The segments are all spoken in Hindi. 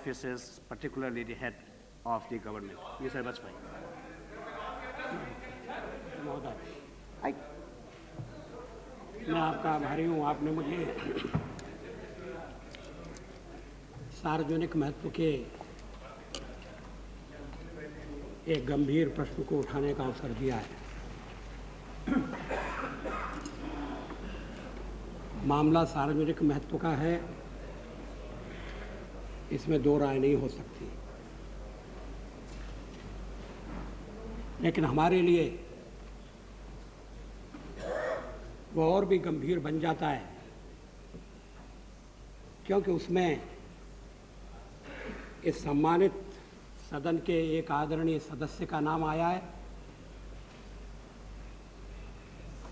officers, particularly the head of the government. Mr. Bajpai. मैं आपका आभारी हूँ। आपने मुझे सार्वजनिक महत्व के एक गंभीर प्रश्न को उठाने का अवसर दिया है। मामला सार्वजनिक महत्व का है, इसमें दो राय नहीं हो सकती। लेकिन हमारे लिए वो और भी गंभीर बन जाता है, क्योंकि उसमें इस सम्मानित सदन के एक आदरणीय सदस्य का नाम आया है।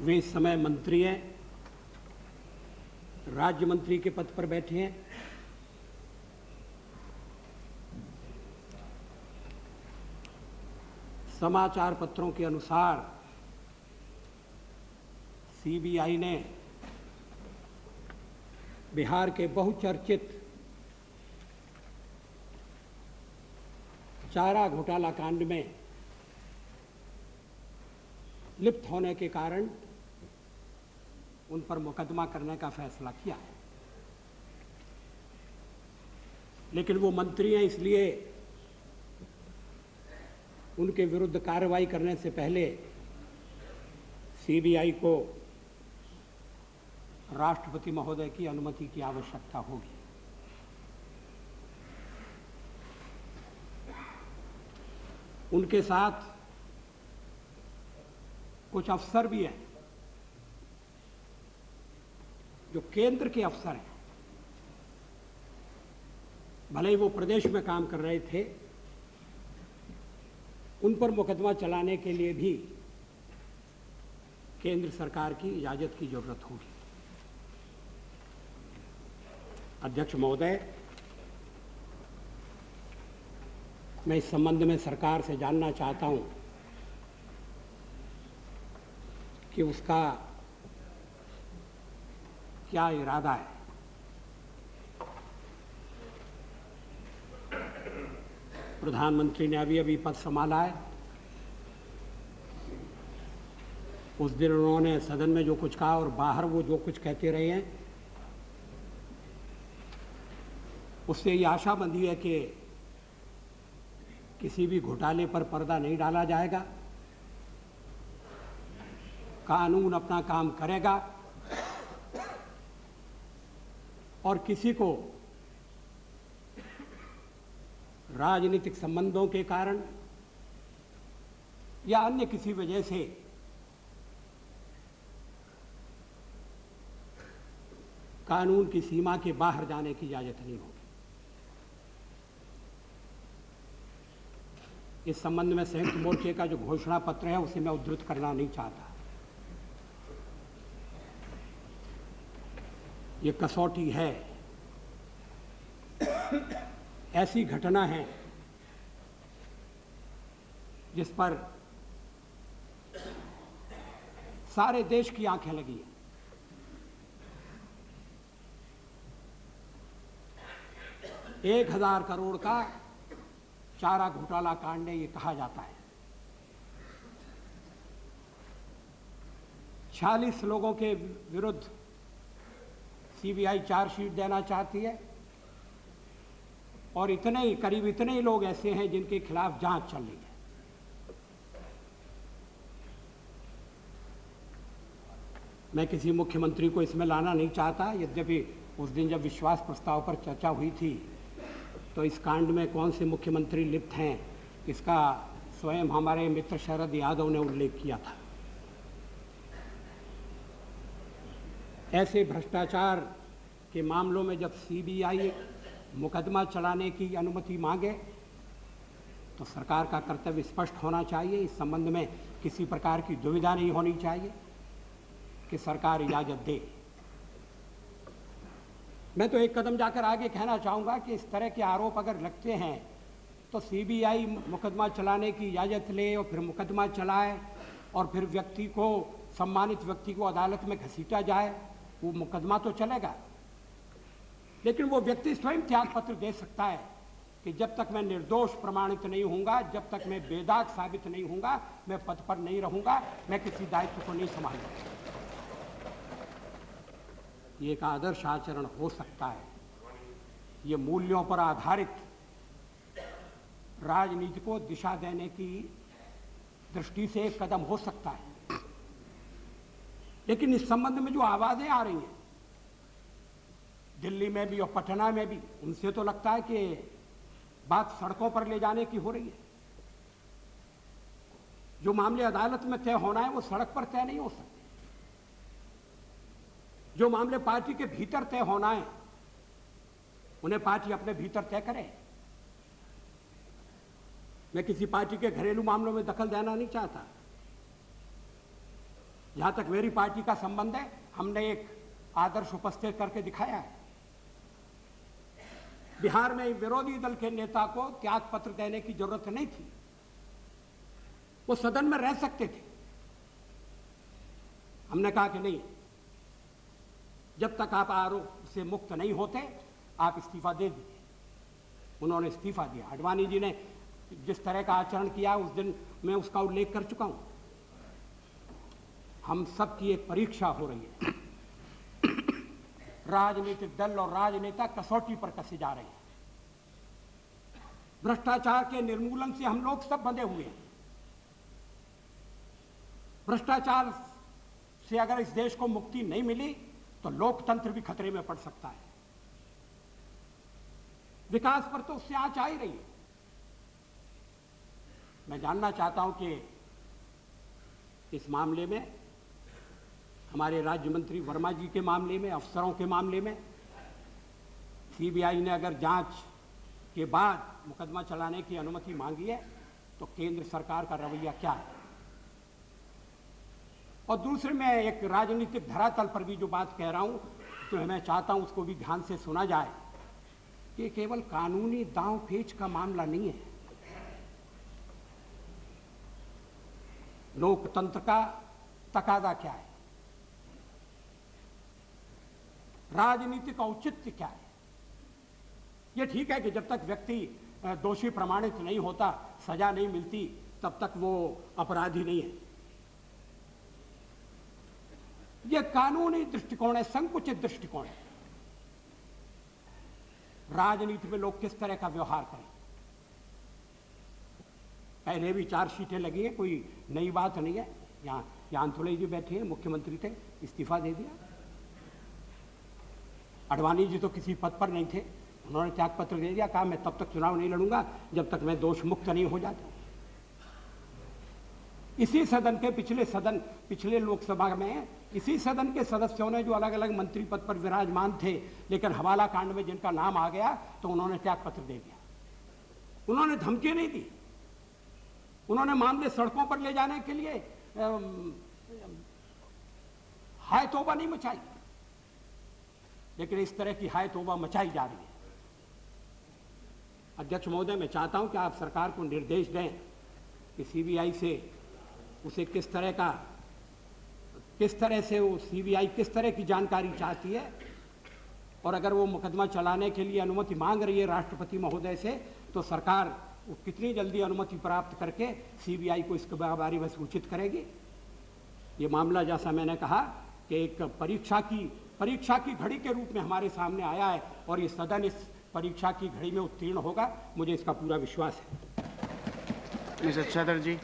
वे इस समय मंत्री हैं, राज्य मंत्री के पद पर बैठे हैं। समाचार पत्रों के अनुसार सीबीआई ने बिहार के बहुचर्चित चारा घोटाला कांड में लिप्त होने के कारण उन पर मुकदमा करने का फैसला किया है। लेकिन वो मंत्री हैं, इसलिए उनके विरुद्ध कार्रवाई करने से पहले सीबीआई को राष्ट्रपति महोदय की अनुमति की आवश्यकता होगी। उनके साथ कुछ अफसर भी हैं जो केंद्र के अफसर हैं। भले ही वो प्रदेश में काम कर रहे थे, उन पर मुकदमा चलाने के लिए भी केंद्र सरकार की इजाजत की जरूरत होगी। अध्यक्ष महोदय, मैं इस संबंध में सरकार से जानना चाहता हूं कि उसका क्या इरादा है। प्रधानमंत्री ने अभी पद संभाला है। उस दिन उन्होंने सदन में जो कुछ कहा और बाहर वो जो कुछ कहते रहे हैं, उससे ये आशा बंधी है कि किसी भी घोटाले पर पर्दा नहीं डाला जाएगा, कानून अपना काम करेगा और किसी को राजनीतिक संबंधों के कारण या अन्य किसी वजह से कानून की सीमा के बाहर जाने की इजाजत नहीं होगी। इस संबंध में संयुक्त मोर्चे का जो घोषणा पत्र है उसे मैं उद्धृत करना नहीं चाहता। ये कसौटी है, ऐसी घटना है जिस पर सारे देश की आंखें लगी हैं। एक 1000 करोड़ का चारा घोटाला कांड है, ये कहा जाता है। 46 लोगों के विरुद्ध सीबीआई चार्जशीट देना चाहती है और करीब इतने ही लोग ऐसे हैं जिनके खिलाफ जांच चल रही है। मैं किसी मुख्यमंत्री को इसमें लाना नहीं चाहता। यद्यपि उस दिन जब विश्वास प्रस्ताव पर चर्चा हुई थी तो इस कांड में कौन से मुख्यमंत्री लिप्त हैं, इसका स्वयं हमारे मित्र शरद यादव ने उल्लेख किया था। ऐसे भ्रष्टाचार के मामलों में जब सीबीआई मुकदमा चलाने की अनुमति मांगे तो सरकार का कर्तव्य स्पष्ट होना चाहिए। इस संबंध में किसी प्रकार की दुविधा नहीं होनी चाहिए कि सरकार इजाजत दे। मैं तो एक कदम जाकर आगे कहना चाहूँगा कि इस तरह के आरोप अगर लगते हैं तो सीबीआई मुकदमा चलाने की इजाज़त ले और फिर मुकदमा चलाए और फिर सम्मानित व्यक्ति को अदालत में घसीटा जाए, वो मुकदमा तो चलेगा, लेकिन वो व्यक्ति स्वयं त्यागपत्र दे सकता है कि जब तक मैं निर्दोष प्रमाणित नहीं होऊंगा, जब तक मैं बेदाग साबित नहीं होऊंगा, मैं पद पर नहीं रहूंगा, मैं किसी दायित्व को नहीं संभालूंगा। ये एक आदर्श आचरण हो सकता है। ये मूल्यों पर आधारित राजनीति को दिशा देने की दृष्टि से एक कदम हो सकता है। लेकिन इस संबंध में जो आवाजें आ रही हैं दिल्ली में भी और पटना में भी, उनसे तो लगता है कि बात सड़कों पर ले जाने की हो रही है। जो मामले अदालत में तय होना है वो सड़क पर तय नहीं हो सकते। जो मामले पार्टी के भीतर तय होना है उन्हें पार्टी अपने भीतर तय करे। मैं किसी पार्टी के घरेलू मामलों में दखल देना नहीं चाहता। जहां तक मेरी पार्टी का संबंध है, हमने एक आदर्श उपस्थित करके दिखाया है। बिहार में विरोधी दल के नेता को त्याग पत्र देने की जरूरत नहीं थी, वो सदन में रह सकते थे। हमने कहा कि नहीं, जब तक आप आरोप से मुक्त नहीं होते आप इस्तीफा दे दीजिए। उन्होंने इस्तीफा दिया। आडवाणी जी ने जिस तरह का आचरण किया उस दिन मैं उसका उल्लेख कर चुका हूं। हम सब की एक परीक्षा हो रही है। राजनीतिक दल और राजनेता कसौटी पर कसे जा रहे हैं। भ्रष्टाचार के निर्मूलन से हम लोग सब बंधे हुए हैं। भ्रष्टाचार से अगर इस देश को मुक्ति नहीं मिली तो लोकतंत्र भी खतरे में पड़ सकता है। विकास पर तो उससे आंच आ ही रही है। मैं जानना चाहता हूं कि इस मामले में हमारे राज्य मंत्री वर्मा जी के मामले में, अफसरों के मामले में सीबीआई ने अगर जांच के बाद मुकदमा चलाने की अनुमति मांगी है तो केंद्र सरकार का रवैया क्या है। और दूसरे मैं एक राजनीतिक धरातल पर भी जो बात कह रहा हूं तो मैं चाहता हूं उसको भी ध्यान से सुना जाए कि केवल कानूनी दांव पेच का मामला नहीं है। लोकतंत्र का तकादा क्या है, राजनीतिक औचित्य क्या है। यह ठीक है कि जब तक व्यक्ति दोषी प्रमाणित नहीं होता, सजा नहीं मिलती, तब तक वो अपराधी नहीं है। यह कानूनी दृष्टिकोण है, संकुचित दृष्टिकोण है। राजनीति में लोग किस तरह का व्यवहार करें। पहले भी चार्जशीटें लगी हैं, कोई नई बात नहीं है। यहाँ अंतुले जी बैठे हैं, मुख्यमंत्री थे, इस्तीफा दे दिया। आडवाणी जी तो किसी पद पर नहीं थे, उन्होंने त्याग पत्र दे दिया, कहा मैं तब तक चुनाव नहीं लड़ूंगा जब तक मैं दोष मुक्त नहीं हो जाता। इसी सदन के पिछले लोकसभा में इसी सदन के सदस्यों ने जो अलग अलग मंत्री पद पर विराजमान थे, लेकिन हवाला कांड में जिनका नाम आ गया तो उन्होंने त्याग पत्र दे दिया। उन्होंने धमकी नहीं दी, उन्होंने मामले सड़कों पर ले जाने के लिए हाय तौबा नहीं मचाई। लेकिन इस तरह की हाय तौबा मचाई जा रही है। अध्यक्ष महोदय, मैं चाहता हूं कि आप सरकार को निर्देश दें कि सीबीआई से उसे किस तरह से वो सीबीआई किस तरह की जानकारी चाहती है, और अगर वो मुकदमा चलाने के लिए अनुमति मांग रही है राष्ट्रपति महोदय से, तो सरकार वो कितनी जल्दी अनुमति प्राप्त करके सीबीआई को इसके बारे में सूचित करेगी। ये मामला, जैसा मैंने कहा, कि एक परीक्षा की घड़ी के रूप में हमारे सामने आया है और ये सदन इस परीक्षा की घड़ी में उत्तीर्ण होगा, मुझे इसका पूरा विश्वास है। मिस्टर चटर्जी।